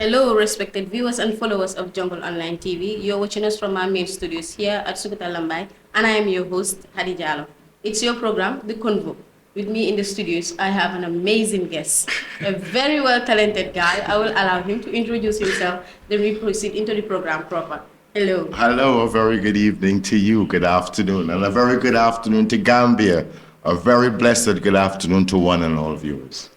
Hello, respected viewers and followers of Jungle Online TV. You're watching us from our main studios here at Sukuta Lambai, and I am your host, Hadi Jallo. It's your program, The Convo. With me in the studios, I have an amazing guest, a very well-talented guy. I will allow him to introduce himself, then we proceed into the program proper. Hello. Hello, a very good evening to you, good afternoon, and a very good afternoon to Gambia. A very blessed good afternoon to one and all viewers.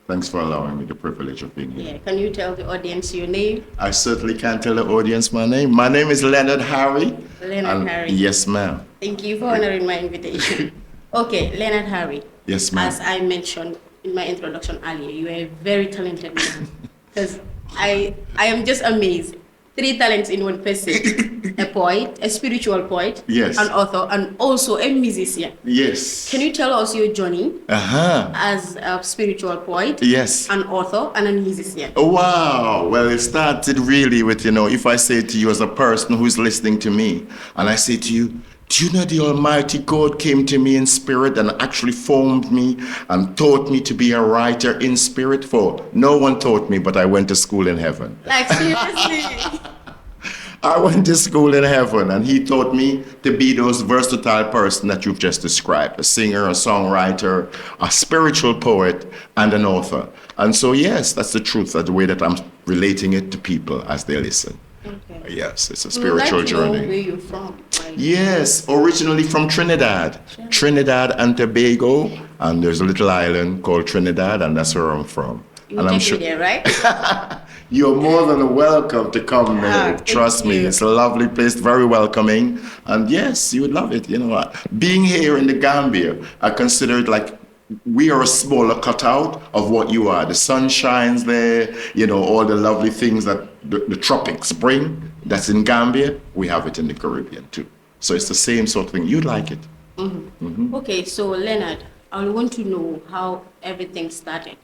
Thanks for allowing me the privilege of being here. Yeah, can you tell the audience your name? I certainly can't tell the audience my name. My name is Lennard Harry. Lennard Harry. Yes, ma'am. Thank you for honoring my invitation. Okay, Lennard Harry. Yes, ma'am. As I mentioned in my introduction earlier, you are a very talented man. Because I am just amazed. 3 talents in one person. A poet, a spiritual poet, yes, an author, and also a musician. Yes. Can you tell us your journey as a spiritual poet, yes, an author, and a musician? Oh, wow. Well, it started really with, if I say to you as a person who's listening to me, and I say to you, do you know the Almighty God came to me in spirit and actually formed me and taught me to be a writer in spirit? For no one taught me, but I went to school in heaven. Like, seriously? I went to school in heaven, and he taught me to be those versatile person that you've just described, a singer, a songwriter, a spiritual poet, and an author. And so, yes, that's the truth, that's the way that I'm relating it to people as they listen. Okay. Yes, it's a spiritual journey. Know where you're from? Yes, originally from Trinidad. Trinidad and Tobago, and there's a little island called Trinidad, and that's where I'm from. You and I'm sure there, right? You're more than welcome to come there. Trust me, it's a lovely place, very welcoming. And yes, you would love it. You know what? Being here in the Gambia, I consider it like we are a smaller cutout of what you are. The sun shines there, all the lovely things that the tropics bring. That's in Gambia. We have it in the Caribbean too. So it's the same sort of thing. You'd like it. Mm-hmm. Mm-hmm. Okay, so Lennard, I want to know how everything started.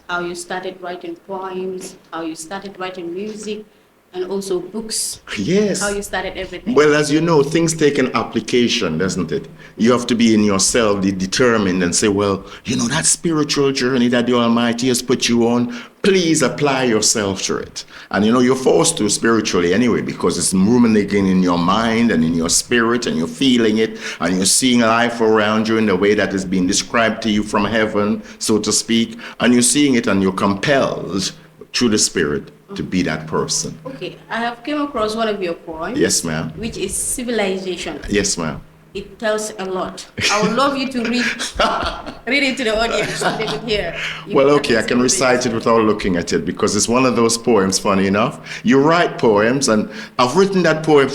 How you started writing poems, how you started writing music, and also books. Yes. How you started everything. Well, as you know, things take an application, doesn't it? You have to be in yourself determined and say, well, that spiritual journey that the Almighty has put you on, please apply yourself to it. And you're forced to spiritually anyway, because it's ruminating in your mind and in your spirit, and you're feeling it, and you're seeing life around you in the way that is being described to you from heaven, so to speak, and you're seeing it and you're compelled through the spirit to be that person. Okay, I have came across one of your poems. Yes, ma'am. Which is Civilization. Yes, ma'am. It tells a lot. I would love you to read it to the audience so they could hear. Well, okay, I can recite it without looking at it because it's one of those poems, funny enough. You write poems, and I've written that poem,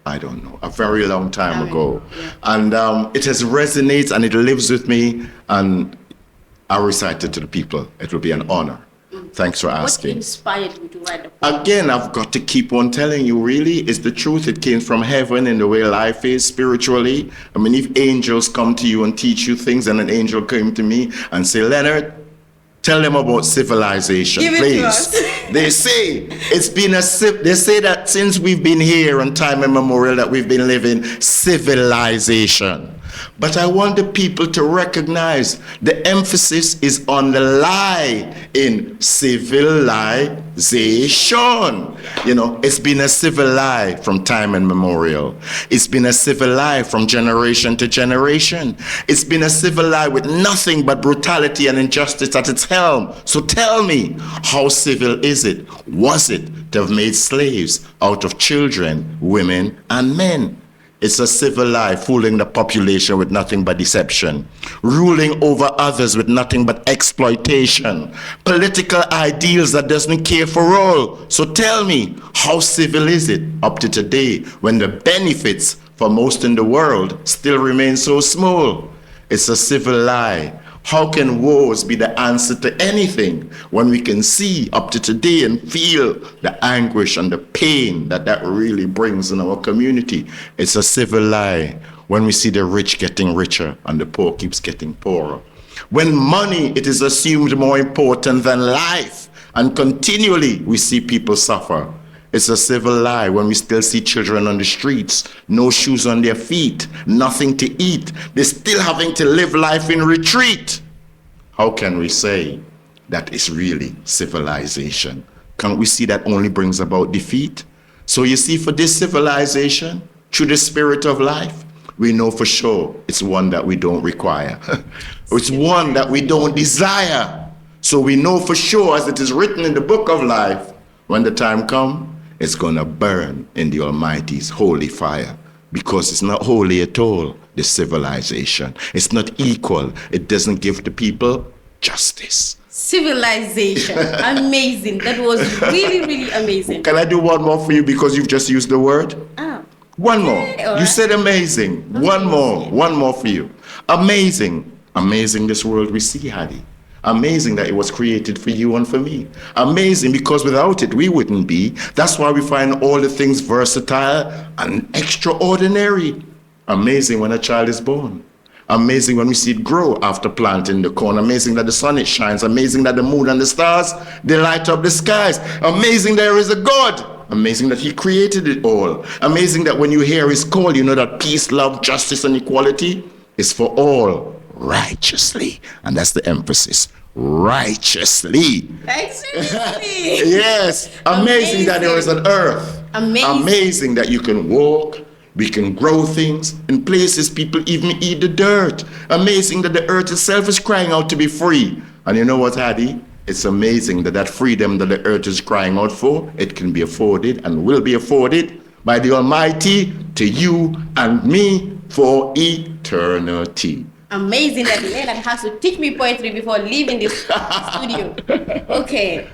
I don't know, a very long time ago. Yeah. And it has resonated and it lives with me, and I recite it to the people. It will be an honor. Thanks for asking. What inspired you to write the poem? Again, I've got to keep on telling you, really, it's the truth. It came from heaven in the way life is spiritually. I mean, if angels come to you and teach you things, and an angel came to me and say, Lennard, tell them about civilization, Give it please. to us. They say they say that since we've been here on time immemorial that we've been living civilization. But I want the people to recognize the emphasis is on the lie in civilization. It's been a civil lie from time immemorial. It's been a civil lie from generation to generation. It's been a civil lie with nothing but brutality and injustice at its helm. So tell me, how civil is it? Was it to have made slaves out of children, women, and men? It's a civil lie, fooling the population with nothing but deception, ruling over others with nothing but exploitation, political ideals that doesn't care for all. So tell me, how civil is it up to today when the benefits for most in the world still remain so small? It's a civil lie. How can wars be the answer to anything when we can see up to today and feel the anguish and the pain that really brings in our community? It's a civil lie when we see the rich getting richer and the poor keeps getting poorer. When money, it is assumed more important than life, and continually we see people suffer. It's a civil lie when we still see children on the streets, no shoes on their feet, nothing to eat. They're still having to live life in retreat. How can we say that is really civilization? can't we see that only brings about defeat? So you see, for this civilization, through the spirit of life, we know for sure it's one that we don't require. It's one that we don't desire. So we know for sure, as it is written in the book of life, when the time comes, it's going to burn in the Almighty's holy fire. Because it's not holy at all, the civilization. It's not equal. It doesn't give the people justice. Civilization. Amazing. That was really, really amazing. Can I do one more for you because you've just used the word? Oh. One more. Okay, all You right. said amazing. One more for you. Amazing. Amazing this world we see, Hadi. Amazing that it was created for you and for me. Amazing because without it we wouldn't be. That's why we find all the things versatile and extraordinary. Amazing when a child is born. Amazing when we see it grow after planting the corn. Amazing that the sun it shines. Amazing that the moon and the stars, they light up the skies. Amazing there is a God. Amazing that he created it all. Amazing that when you hear his call, you know that peace, love, justice, and equality is for all righteously. And that's the emphasis. Righteously. Seriously. Yes. Amazing that there is an earth. Amazing that you can walk. We can grow things. In places, people even eat the dirt. Amazing that the earth itself is crying out to be free. And you know what, Hadi? It's amazing that that freedom that the earth is crying out for, it can be afforded and will be afforded by the Almighty to you and me for eternity. Amazing that Lennard has to teach me poetry before leaving this studio. Okay.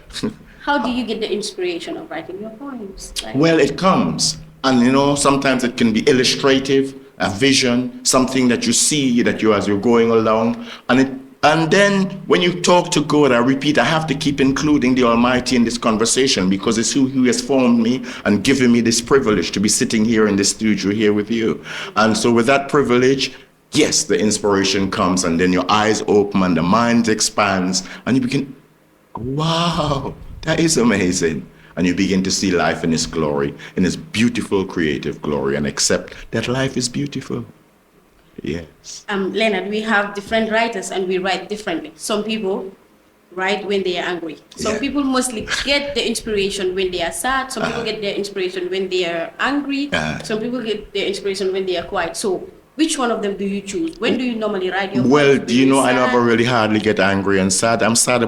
How do you get the inspiration of writing your poems? Well, it comes. And you know, sometimes it can be illustrative, a vision, something that you see that you as you're going along. And then when you talk to God, I repeat, I have to keep including the Almighty in this conversation because it's who has formed me and given me this privilege to be sitting here in this studio here with you. And so with that privilege, yes, the inspiration comes and then your eyes open and the mind expands and you begin, wow, that is amazing. And you begin to see life in its glory, in its beautiful creative glory, and accept that life is beautiful. Yes. Lennard, we have different writers and we write differently. Some people write when they are angry. Some people mostly get the inspiration when they are sad. Some people get their inspiration when they are angry. Some people get their inspiration when they are quiet. So which one of them do you choose? When do you normally write your Well, poems? do you know, I never really hardly get angry and sad. I'm sad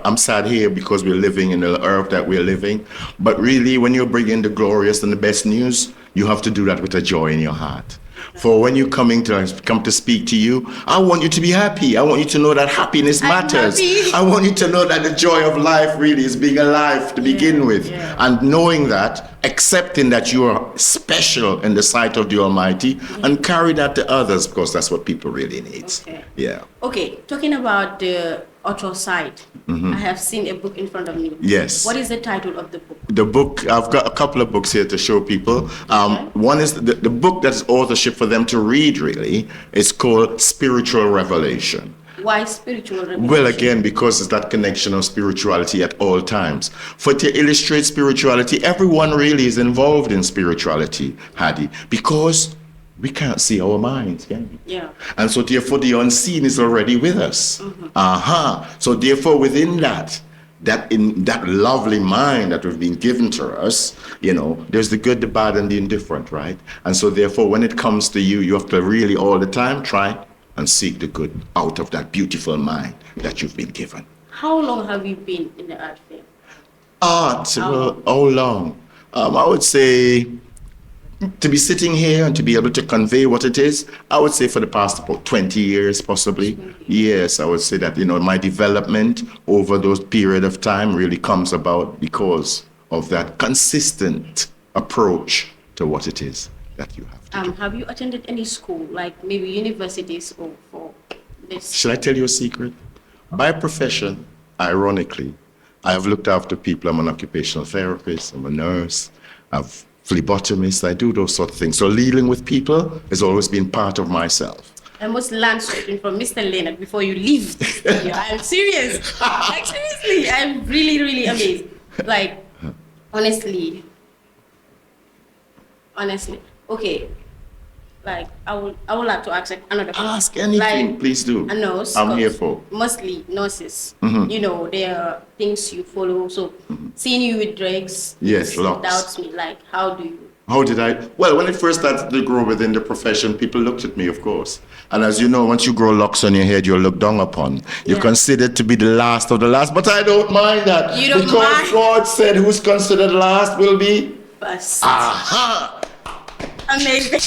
I'm sad here because we're living in the earth that we're living. But really, when you're bringing the glorious and the best news, you have to do that with a joy in your heart. For when you come to speak to you, I want you to be happy. I want you to know that happiness matters. I want you to know that the joy of life really is being alive to begin with. And knowing that, accepting that you are special in the sight of the Almighty and carry that to others because that's what people really need. Okay. Yeah. Okay, talking about the author side, I have seen a book in front of me. Yes. What is the title of the book? The book, I've got a couple of books here to show people. One is the book that is authorship for them to read, really. It's called Spiritual Revelation. Why spiritual revelation? Well, again, because it's that connection of spirituality at all times. For to illustrate spirituality, everyone really is involved in spirituality, Hadi, because we can't see our minds, can we? Yeah. And so therefore the unseen is already with us. So therefore within that in that lovely mind that we've been given to us, you know, there's the good, the bad, and the indifferent, right? And so therefore when it comes to you, you have to really all the time try and seek the good out of that beautiful mind that you've been given. How long have you been in the art field? Art, well, how long? I would say to be sitting here and to be able to convey what it is, I would say for the past about 20 years, possibly. Yes, I would say that, you know, my development over those period of time really comes about because of that consistent approach to what it is that you have to do. Have you attended any school, like maybe universities or for this? Should I tell you a secret? By profession, ironically, I have looked after people. I'm an occupational therapist, I'm a nurse, I've phlebotomist, I do those sort of things. So dealing with people has always been part of myself. I must learn something from Mr. Lennard before you leave the studio. I'm serious. Like, seriously, I'm really, really amazed. Like, honestly. Okay. like I would like to ask another question. Ask anything, Like, please do. a nurse. I'm here 'cause for. mostly nurses. You know, there are things you follow. So seeing you with drugs, Yes, it lots. doubts me. Like, how do you? How did I? Well, when it first started to grow within the profession, people looked at me, of course. And as you know, once you grow locks on your head, you're looked down upon. You're Yeah. considered to be the last of the last. But I don't mind that. You don't because mind? God said who's considered last will be. First. Aha! Amazing.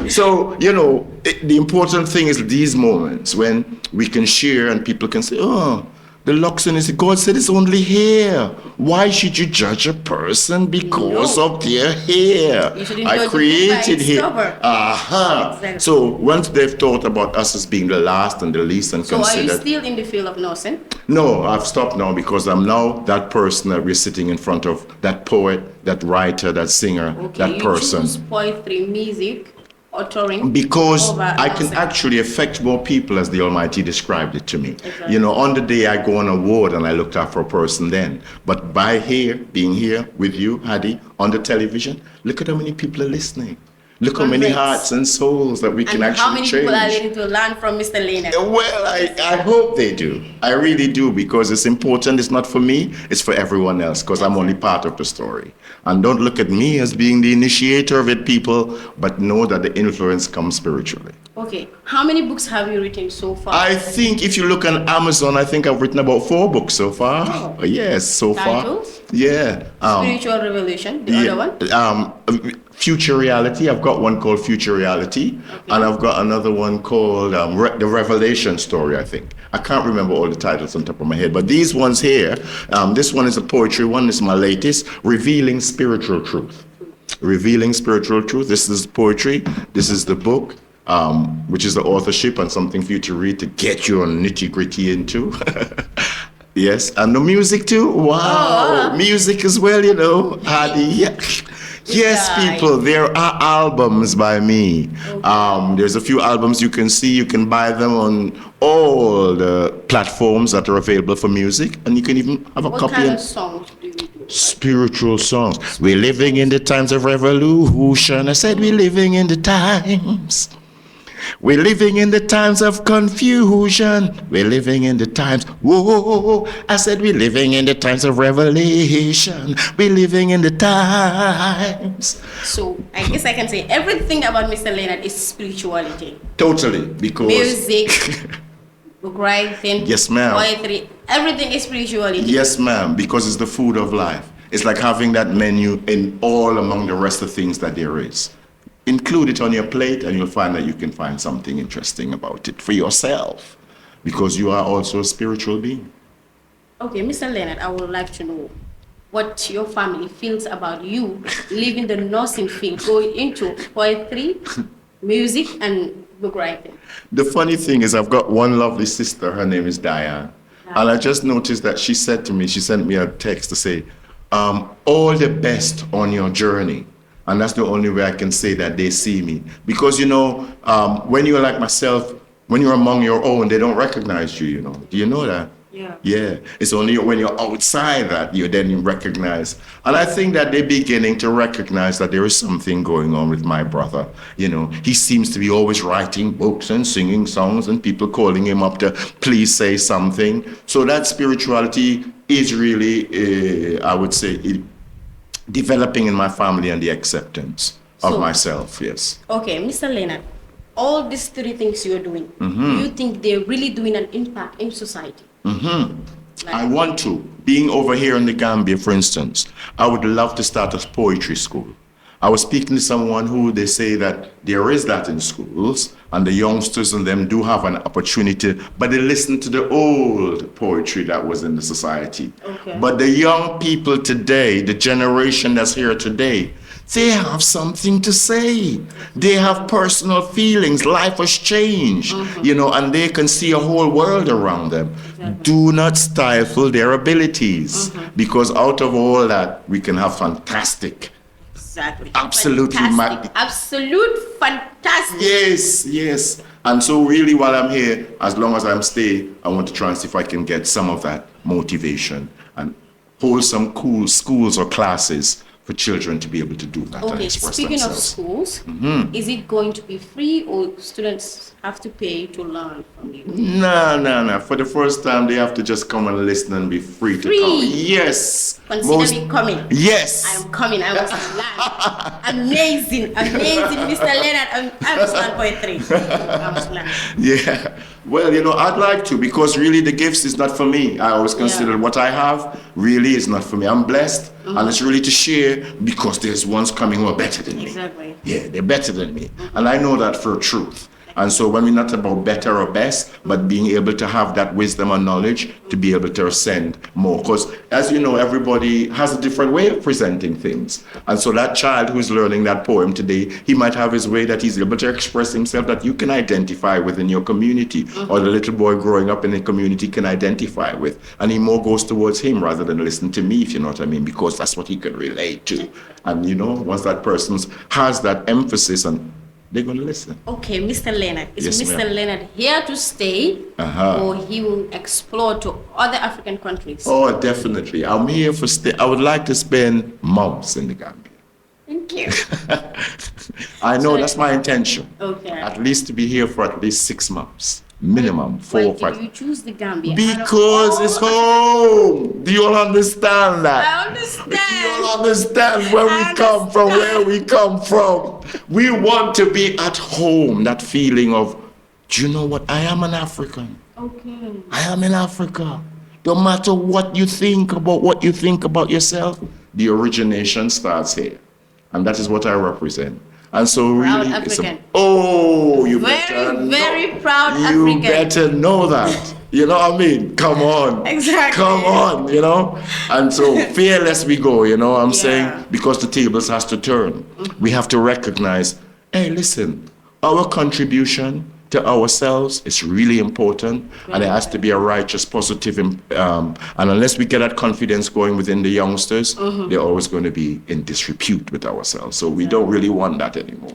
So, the important thing is these moments when we can share and people can say, oh, the Luxon is, God said it's only hair. Why should you judge a person because No. of their hair? You shouldn't I judge a book by created its hair. cover. Aha. Exactly. So once they've thought about us as being the last and the least and So are you considered. still in the field of nursing? No, I've stopped now because I'm now that person that we're sitting in front of, that poet, that writer, that singer, Okay, that you person. choose poetry, music, authoring. Because over I can nursing. actually affect more people as the Almighty described it to me. Exactly. On the day I go on a ward and I looked after a person then. But by being here with you, Hadi, on the television, look at how many people are listening. Look how many Hundreds. hearts and souls that we can And actually how many change. people are ready to learn from Mr. Lennard? Well, I hope they do. I really do, because it's important. It's not for me, it's for everyone else, because I'm only part of the story. And don't look at me as being the initiator of it, people, but know that the influence comes spiritually. Okay, how many books have you written so far? I think if you look on Amazon, I think I've written about 4 books so far. Oh. Yes, so Titles? far. Yeah. Spiritual Revolution, the other one? Future Reality. I've got one called Future Reality, and I've got another one called The Revelation Story, I think. I can't remember all the titles on top of my head, but these ones here, this one is a poetry one, this is my latest, Revealing Spiritual Truth. Revealing Spiritual Truth. This is poetry, this is the book, which is the authorship and something for you to read to get your nitty-gritty into. Yes, and the music too. Wow, music as well, Hadi. Yeah. Yes, people, there are albums by me. Okay. There's a few albums you can see. You can buy them on all the platforms that are available for music, and you can even have a What copy. kind of songs do you do? Spiritual songs. We're living in the times of revolution. I said we're living in the times. We're living in the times of confusion. We're living in the times. Whoa, I said we're living in the times of revelation. We're living in the times. So I guess I can say everything about Mr. Lennard is spirituality. Totally, because Music, book writing, Yes, ma'am. poetry, everything is spirituality. Yes, ma'am, because it's the food of life. It's like having that menu in all among the rest of things that there is. Include it on your plate and you'll find that you can find something interesting about it for yourself, because you are also a spiritual being. Okay, Mr. Lennard, I would like to know what your family feels about you leaving the nursing field, going into poetry, music, and book writing. The funny thing is I've got one lovely sister, her name is Diane. And I just noticed that she said to me, she sent me a text to say, all the best on your journey. And that's the only way I can say that they see me. Because, when you're like myself, when you're among your own, they don't recognize you, Do you know that? Yeah. Yeah. It's only when you're outside that you then recognize. And I think that they're beginning to recognize that there is something going on with my brother. He seems to be always writing books and singing songs and people calling him up to please say something. So that spirituality is really, I would say, developing in my family and the acceptance of myself, yes. Okay, Mr. Lennard, all these 3 things you're doing, do you think they're really doing an impact in society? I want to. Being over here in the Gambia, for instance, I would love to start a poetry school. I was speaking to someone who they say that there is that in schools, and the youngsters and them do have an opportunity, but they listen to the old poetry that was in the society. Okay. But the young people today, the generation that's here today, they have something to say. They have personal feelings. Life has changed, and they can see a whole world around them. Exactly. Do not stifle their abilities, because out of all that, we can have fantastic. Exactly. Absolutely. Fantastic. Absolute fantastic. Yes. And so really while I'm here, as long as I'm staying, I want to try and see if I can get some of that motivation and hold some cool schools or classes for children to be able to do that and Okay, express speaking of themselves. schools, is it going to be free or students have to pay to learn from you? No. For the first time, they have to just come and listen and be free to come. Free? Yes. Consider me coming. Yes. I am coming. I was land. Amazing, Mr. Lennard. I was land point 3. I was land. Yeah. Well, I'd like to, because really the gifts is not for me. I always consider what I have really is not for me. I'm blessed, and it's really to share, because there's ones coming who are better than me. Exactly. Yeah, they're better than me. And I know that for truth. And so when we're not about better or best, but being able to have that wisdom and knowledge to be able to ascend more. Because as you know, everybody has a different way of presenting things. And so that child who's learning that poem today, he might have his way that he's able to express himself that you can identify within your community, or the little boy growing up in the community can identify with. And he more goes towards him rather than listen to me, if you know what I mean, because that's what he can relate to. And once that person has that emphasis, and they're going to listen. Okay, Mr. Lennard. Is Yes, Mr. ma'am. Lennard here to stay, or he will explore to other African countries? Oh, definitely. I'm here for I would like to spend months in the Gambia. Thank you. I know that's my intention. Okay. At least to be here for at least 6 months. Minimum, 4 or Why 5. did you choose the Gambia? Because it's home. Do you all understand that? I understand. Do you all understand where we come from, where we come from? We want to be at home. That feeling of, do you know what? I am an African. Okay. I am in Africa. No matter what you think about yourself, the origination starts here. And that is what I represent. And so Proud really, African. you Very, better know. very proud You African. better know that. You know what I mean? Come on. Exactly. Come on, And so fearless we go, I'm saying? Because the tables has to turn. We have to recognize, hey, listen, our contribution to ourselves is really important, and it has to be a righteous, positive, and unless we get that confidence going within the youngsters, they're always going to be in disrepute with ourselves. So we don't really want that anymore.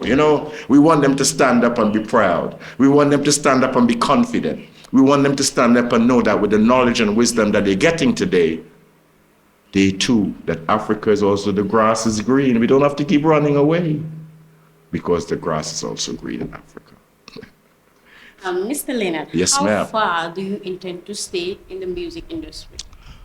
We want them to stand up and be proud. We want them to stand up and be confident. We want them to stand up and know that with the knowledge and wisdom that they're getting today, they too, that Africa is also, the grass is green. We don't have to keep running away, because the grass is also green in Africa. Mr. Lennard, Yes, how ma'am. far do you intend to stay in the music industry?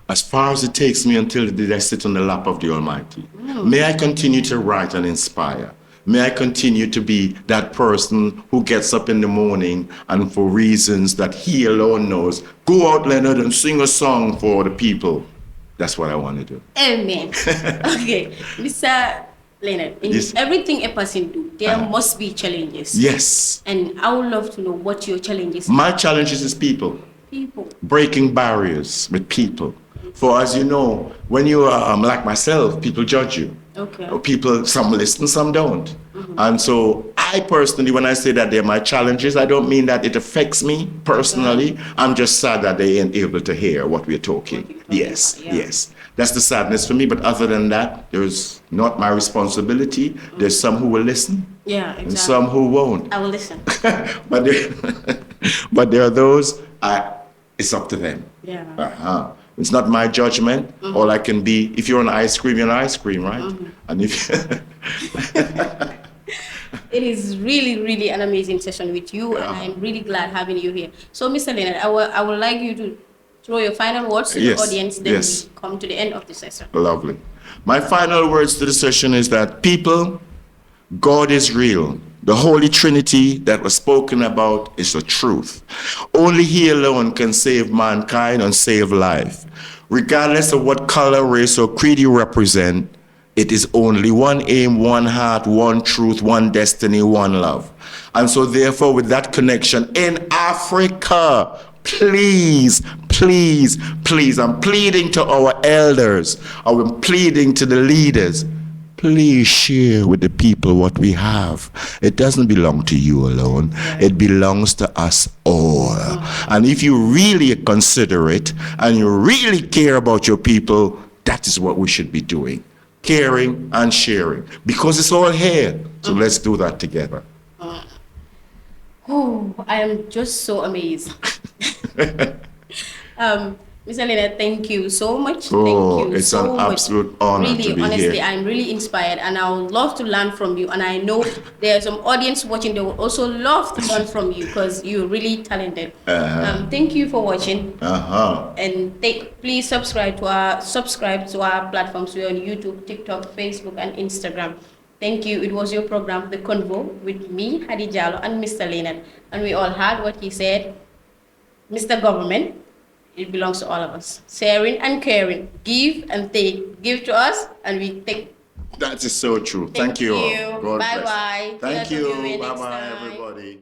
As far as it takes me until the day I sit on the lap of the Almighty. May I continue to write and inspire. May I continue to be that person who gets up in the morning and for reasons that he alone knows, go out, Lennard, and sing a song for the people. That's what I want to do. Amen. Okay, Mr. Lennard, in Yes. everything a person do, there must be challenges. Yes. And I would love to know what your challenges My challenges is people. People. Breaking barriers with people. For as you know, when you are like myself, people judge you. Okay. People, some listen, some don't. And so I personally, when I say that they're my challenges, I don't mean that it affects me personally. I'm just sad that they ain't able to hear what we're talking. Yes, yeah. yes. That's the sadness for me. But other than that, there's not my responsibility. There's some who will listen Yeah, exactly. and some who won't. I will listen. but, but there are those, it's up to them. Yeah. It's not my judgment. All I can be, if you're an ice cream, you're an ice cream, right? And if It is really, really an amazing session with you, and I'm really glad having you here. So, Mr. Lennard, I would like you to throw your final words to the audience, then we come to the end of the session. Lovely. My final words to the session is that people, God is real. The Holy Trinity that was spoken about is the truth. Only He alone can save mankind and save life. Regardless of what color, race, or creed you represent, it is only one aim, one heart, one truth, one destiny, one love. And so therefore, with that connection in Africa, please, please, please, I'm pleading to our elders, I'm pleading to the leaders, please share with the people what we have. It doesn't belong to you alone. It belongs to us all. And if you really consider it and you really care about your people, that is what we should be doing. Caring and sharing. Because it's all here. So let's do that together. Oh, I am just so amazed. Mr. Lennard, thank you so much. Oh, Thank you it's so an much. absolute honor Really, to be honestly, here. I'm really inspired and I would love to learn from you. And I know there's some audience watching, they would also love to learn from you because you're really talented. Thank you for watching. And please subscribe to our platforms. We're on YouTube, TikTok, Facebook, and Instagram. Thank you. It was your program, The Convo, with me, Hadi Jallow, and Mr. Lennard. And we all heard what he said. Mr. Government, it belongs to all of us. Sharing and caring. Give and take. Give to us and we take. That is so true. Thank you all. God bless. Bye-bye. Thank you. Bye-bye, everybody.